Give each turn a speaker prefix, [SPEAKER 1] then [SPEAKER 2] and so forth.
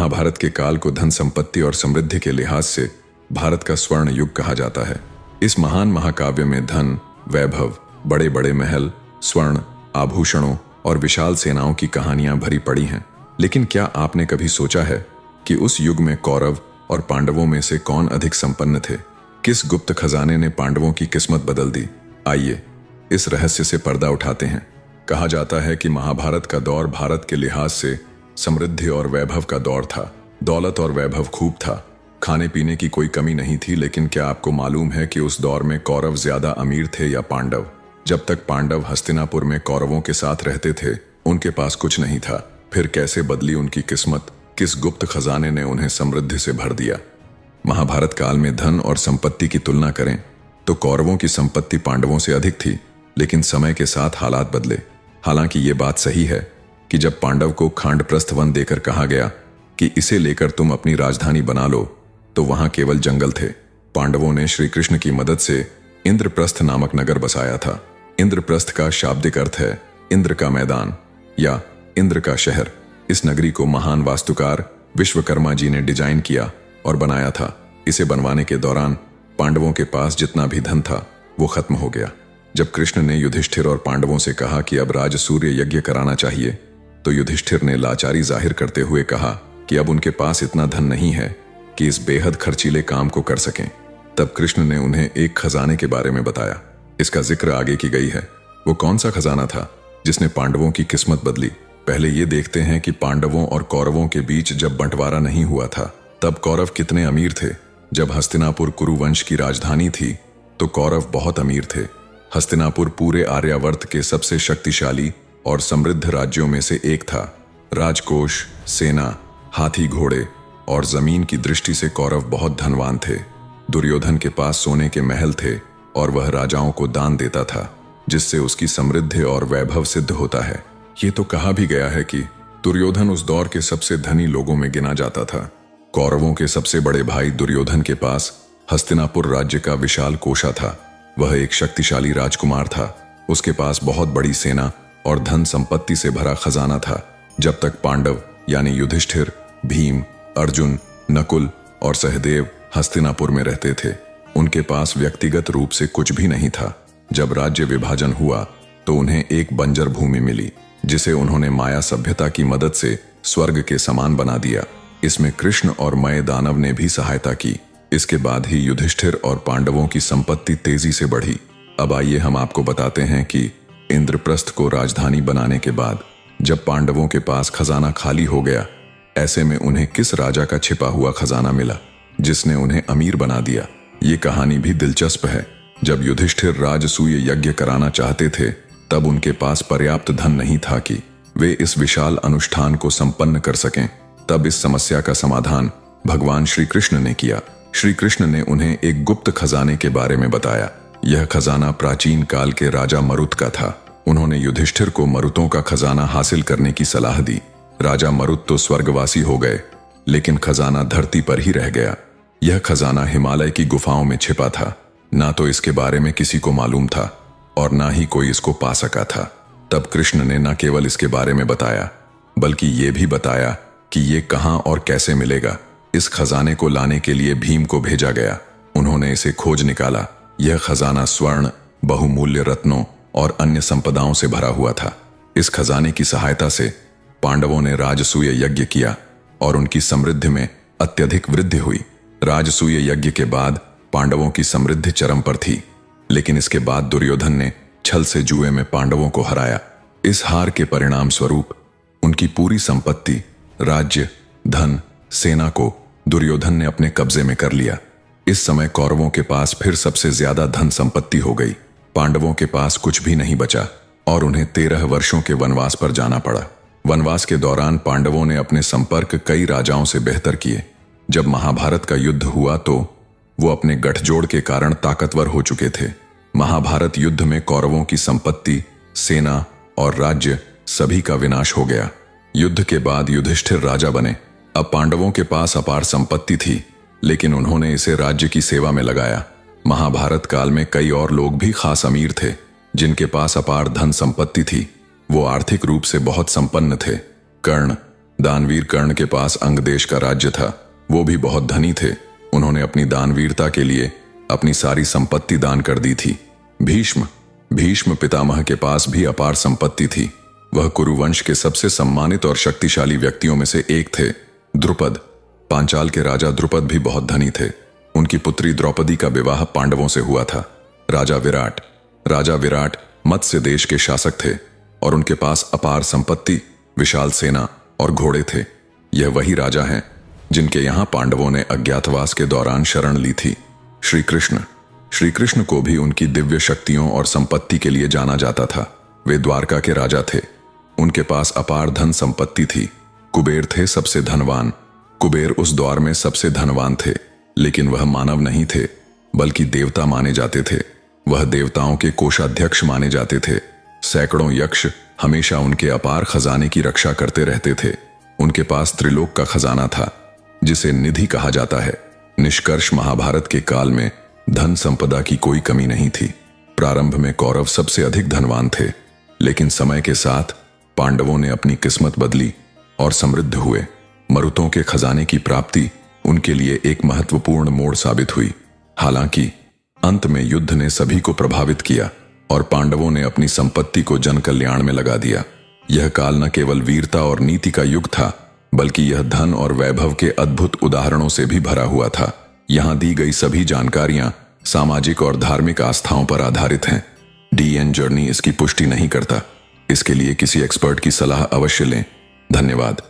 [SPEAKER 1] महाभारत के काल को धन संपत्ति और समृद्धि के लिहाज से भारत का स्वर्ण युग कहा जाता है। इस महान महाकाव्य में धन, वैभव, बड़े बड़े महल, स्वर्ण, आभूषणों और विशाल सेनाओं की कहानियां भरी पड़ी हैं। लेकिन क्या आपने कभी सोचा है कि उस युग में कौरव और पांडवों में से कौन अधिक संपन्न थे? किस गुप्त खजाने ने पांडवों की किस्मत बदल दी? आइए इस रहस्य से पर्दा उठाते हैं। कहा जाता है कि महाभारत का दौर भारत के लिहाज से समृद्धि और वैभव का दौर था। दौलत और वैभव खूब था, खाने पीने की कोई कमी नहीं थी। लेकिन क्या आपको मालूम है कि उस दौर में कौरव ज्यादा अमीर थे या पांडव? जब तक पांडव हस्तिनापुर में कौरवों के साथ रहते थे, उनके पास कुछ नहीं था। फिर कैसे बदली उनकी किस्मत? किस गुप्त खजाने ने उन्हें समृद्धि से भर दिया? महाभारत काल में धन और संपत्ति की तुलना करें तो कौरवों की संपत्ति पांडवों से अधिक थी, लेकिन समय के साथ हालात बदले। हालांकि ये बात सही है कि जब पांडव को खांडप्रस्थ वन देकर कहा गया कि इसे लेकर तुम अपनी राजधानी बना लो, तो वहां केवल जंगल थे। पांडवों ने श्री कृष्ण की मदद से इंद्रप्रस्थ नामक नगर बसाया था। इंद्रप्रस्थ का शाब्दिक अर्थ है इंद्र का मैदान या इंद्र का शहर। इस नगरी को महान वास्तुकार विश्वकर्मा जी ने डिजाइन किया और बनाया था। इसे बनवाने के दौरान पांडवों के पास जितना भी धन था वो खत्म हो गया। जब कृष्ण ने युधिष्ठिर और पांडवों से कहा कि अब राजसूय यज्ञ कराना चाहिए, तो युधिष्ठिर ने लाचारी जाहिर करते हुए कहा कि अब उनके पास इतना धन नहीं है कि इस बेहद खर्चीले काम को कर सकें। तब कृष्ण ने उन्हें एक खजाने के बारे में बताया। इसका जिक्र आगे की गई है। वो कौन सा खजाना था जिसने पांडवों की किस्मत बदली? पहले ये देखते हैं कि पांडवों और कौरवों के बीच जब बंटवारा नहीं हुआ था, तब कौरव कितने अमीर थे। जब हस्तिनापुर कुरुवंश की राजधानी थी, तो कौरव बहुत अमीर थे। हस्तिनापुर पूरे आर्यावर्त के सबसे शक्तिशाली और समृद्ध राज्यों में से एक था। राजकोष, सेना, हाथी घोड़े और जमीन की दृष्टि से कौरव बहुत धनवान थे। दुर्योधन के पास सोने के महल थे और वह राजाओं को दान देता था, जिससे उसकी समृद्धि और वैभव सिद्ध होता है। ये तो कहा भी गया है कि दुर्योधन उस दौर के सबसे धनी लोगों में गिना जाता था। कौरवों के सबसे बड़े भाई दुर्योधन के पास हस्तिनापुर राज्य का विशाल कोषा था। वह एक शक्तिशाली राजकुमार था। उसके पास बहुत बड़ी सेना और धन संपत्ति से भरा खजाना था। जब तक पांडव यानी युधिष्ठिर, भीम, अर्जुन, नकुल और सहदेव हस्तिनापुर में रहते थे, उनके पास व्यक्तिगत रूप से कुछ भी नहीं था। जब राज्य विभाजन हुआ तो उन्हें एक बंजर भूमि मिली, जिसे उन्होंने माया सभ्यता की मदद से स्वर्ग के समान बना दिया। इसमें कृष्ण और मय दानव ने भी सहायता की। इसके बाद ही युधिष्ठिर और पांडवों की संपत्ति तेजी से बढ़ी। अब आइए हम आपको बताते हैं कि इंद्रप्रस्थ को राजधानी बनाने के बाद जब पांडवों के पास खजाना खाली हो गया, ऐसे में उन्हें किस राजा का छिपा हुआ खजाना मिला जिसने उन्हें अमीर बना दिया। ये कहानी भी दिलचस्प है। जब युधिष्ठिर राजसूय यज्ञ कराना चाहते थे, तब उनके पास पर्याप्त धन नहीं था कि वे इस विशाल अनुष्ठान को संपन्न कर सकें। तब इस समस्या का समाधान भगवान श्री कृष्ण ने किया। श्री कृष्ण ने उन्हें एक गुप्त खजाने के बारे में बताया। यह खजाना प्राचीन काल के राजा मरुत का था। उन्होंने युधिष्ठिर को मरुतों का खजाना हासिल करने की सलाह दी। राजा मरुत तो स्वर्गवासी हो गए, लेकिन खजाना धरती पर ही रह गया। यह खजाना हिमालय की गुफाओं में छिपा था। ना तो इसके बारे में किसी को मालूम था और ना ही कोई इसको पा सका था। तब कृष्ण ने न केवल इसके बारे में बताया, बल्कि ये भी बताया कि ये कहां और कैसे मिलेगा। इस खजाने को लाने के लिए भीम को भेजा गया। उन्होंने इसे खोज निकाला। यह खजाना स्वर्ण, बहुमूल्य रत्नों और अन्य संपदाओं से भरा हुआ था। इस खजाने की सहायता से पांडवों ने राजसूय यज्ञ किया और उनकी समृद्धि में अत्यधिक वृद्धि हुई। राजसूय यज्ञ के बाद पांडवों की समृद्धि चरम पर थी, लेकिन इसके बाद दुर्योधन ने छल से जुए में पांडवों को हराया। इस हार के परिणाम स्वरूप उनकी पूरी संपत्ति, राज्य, धन, सेना को दुर्योधन ने अपने कब्जे में कर लिया। इस समय कौरवों के पास फिर सबसे ज्यादा धन संपत्ति हो गई। पांडवों के पास कुछ भी नहीं बचा और उन्हें 13 वर्षों के वनवास पर जाना पड़ा। वनवास के दौरान पांडवों ने अपने संपर्क कई राजाओं से बेहतर किए। जब महाभारत का युद्ध हुआ तो वो अपने गठजोड़ के कारण ताकतवर हो चुके थे। महाभारत युद्ध में कौरवों की संपत्ति, सेना और राज्य सभी का विनाश हो गया। युद्ध के बाद युधिष्ठिर राजा बने। अब पांडवों के पास अपार संपत्ति थी, लेकिन उन्होंने इसे राज्य की सेवा में लगाया। महाभारत काल में कई और लोग भी खास अमीर थे, जिनके पास अपार धन संपत्ति थी। वो आर्थिक रूप से बहुत संपन्न थे। कर्ण, दानवीर कर्ण के पास अंग देश का राज्य था। वो भी बहुत धनी थे। उन्होंने अपनी दानवीरता के लिए अपनी सारी संपत्ति दान कर दी थी। भीष्म पितामह के पास भी अपार संपत्ति थी। वह कुरुवंश के सबसे सम्मानित और शक्तिशाली व्यक्तियों में से एक थे। द्रुपद, पांचाल के राजा द्रुपद भी बहुत धनी थे। उनकी पुत्री द्रौपदी का विवाह पांडवों से हुआ था। राजा विराट मत्स्य देश के शासक थे और उनके पास अपार संपत्ति, विशाल सेना और घोड़े थे। यह वही राजा हैं जिनके यहां पांडवों ने अज्ञातवास के दौरान शरण ली थी। श्री कृष्ण को भी उनकी दिव्य शक्तियों और संपत्ति के लिए जाना जाता था। वे द्वारका के राजा थे। उनके पास अपार धन संपत्ति थी। कुबेर थे सबसे धनवान। कुबेर उस दौर में सबसे धनवान थे, लेकिन वह मानव नहीं थे बल्कि देवता माने जाते थे। वह देवताओं के कोषाध्यक्ष माने जाते थे। सैकड़ों यक्ष हमेशा उनके अपार खजाने की रक्षा करते रहते थे। उनके पास त्रिलोक का खजाना था, जिसे निधि कहा जाता है। निष्कर्ष, महाभारत के काल में धन संपदा की कोई कमी नहीं थी। प्रारंभ में कौरव सबसे अधिक धनवान थे, लेकिन समय के साथ पांडवों ने अपनी किस्मत बदली और समृद्ध हुए। मरुतों के खजाने की प्राप्ति उनके लिए एक महत्वपूर्ण मोड़ साबित हुई। हालांकि अंत में युद्ध ने सभी को प्रभावित किया और पांडवों ने अपनी संपत्ति को जन कल्याण में लगा दिया। यह काल न केवल वीरता और नीति का युग था, बल्कि यह धन और वैभव के अद्भुत उदाहरणों से भी भरा हुआ था। यहां दी गई सभी जानकारियां सामाजिक और धार्मिक आस्थाओं पर आधारित हैं। DN जर्नी इसकी पुष्टि नहीं करता। इसके लिए किसी एक्सपर्ट की सलाह अवश्य लें। धन्यवाद।